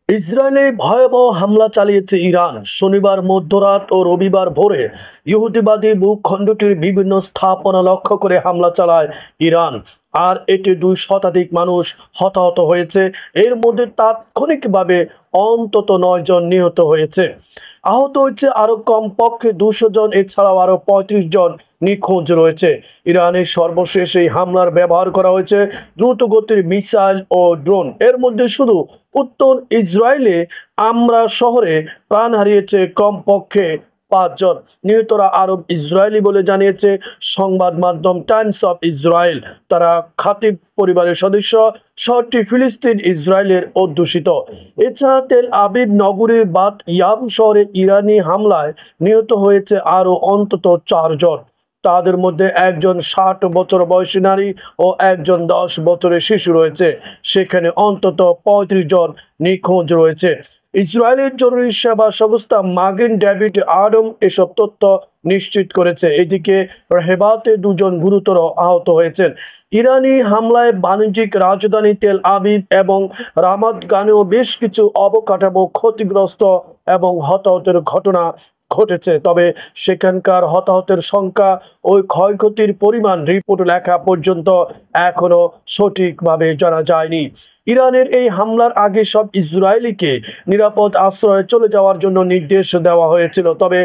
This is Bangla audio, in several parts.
ইসরায়েলে ভয়াবহ হামলা চালিয়েছে ইরান। শনিবার মধ্যরাত ও রবিবার ভোরে ইহুদিবাদী ভূখণ্ডটির বিভিন্ন স্থাপনা লক্ষ্য করে হামলা চালায় ইরান। আর এতে 2 শতাধিক মানুষ হতাহত হয়েছে। এর মধ্যে তাৎক্ষণিকভাবে অন্তত 9 জন নিহত হয়েছে। আহত হয়েছে আরো কমপক্ষে 200 জন। এছাড়াও আরো 35 জন নিখোঁজ রয়েছে। ইরানের সর্বশেষ এই হামলার ব্যবহার করা হয়েছে দ্রুত গতির মিসাইল ও ড্রোন। এর মধ্যে শুধু উত্তর ইসরায়েলে আমরা শহরে প্রাণ হারিয়েছে কমপক্ষে 5 জন। নিহতরা আরব ইসরায়েলি বলে জানিয়েছে সংবাদ মাধ্যম টাইমস অফ ইসরায়েল। তারা খাতিব পরিবারের সদস্য। শহরটি ফিলিস্তিন ইসরায়েলের অধ্যুষিত। এছাড়া তেল আবিব নগরীর বাত ইয়াম শহরে ইরানি হামলায় নিহত হয়েছে আরো অন্তত 4 জন। তাদের মধ্যে একজন 60 বছর বয়সী নারী ও একজন 10 বছরের শিশু রয়েছে। সেখানে অন্তত 35 জন নিখোঁজ রয়েছে। ইসরায়েলের জরুরি সেবা সংস্থা মাগেন ডেভিড আদম এসব তথ্য নিশ্চিত করেছে। এদিকে হেবাতে 2 জন গুরুতর আহত হয়েছেন। ইরানি হামলায় বাণিজ্যিক রাজধানী তেল আবিব এবং রামাত গানেও বেশ কিছু অবকাঠামো ক্ষতিগ্রস্ত এবং হতাহতের ঘটনা ঘটেছে। তবে সেখানকার হতাহতের সংখ্যা ও ক্ষয়ক্ষতির পরিমাণ রিপোর্ট লেখা পর্যন্ত এখনো সঠিকভাবে জানা যায়নি। ইরানের এই হামলার আগে সব ইসরায়েলিকে নিরাপদ আশ্রয়ে চলে যাওয়ার জন্য নির্দেশ দেওয়া হয়েছিল। তবে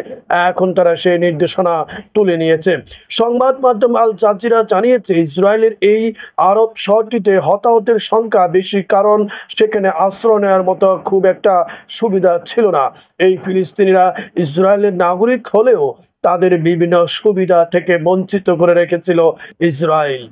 এখন তারা সেই নির্দেশনা তুলে নিয়েছে। সংবাদ মাধ্যম আল জাজিরা জানিয়েছে ইসরায়েলের এই আরব শহরটিতে হতাহতের সংখ্যা বেশি, কারণ সেখানে আশ্রয় নেওয়ার মতো খুব একটা সুবিধা ছিল না। এই ফিলিস্তিনিরা ইসরায়েলের নাগরিক হলেও তাদের বিভিন্ন সুবিধা থেকে বঞ্চিত করে রেখেছিল ইসরায়েল।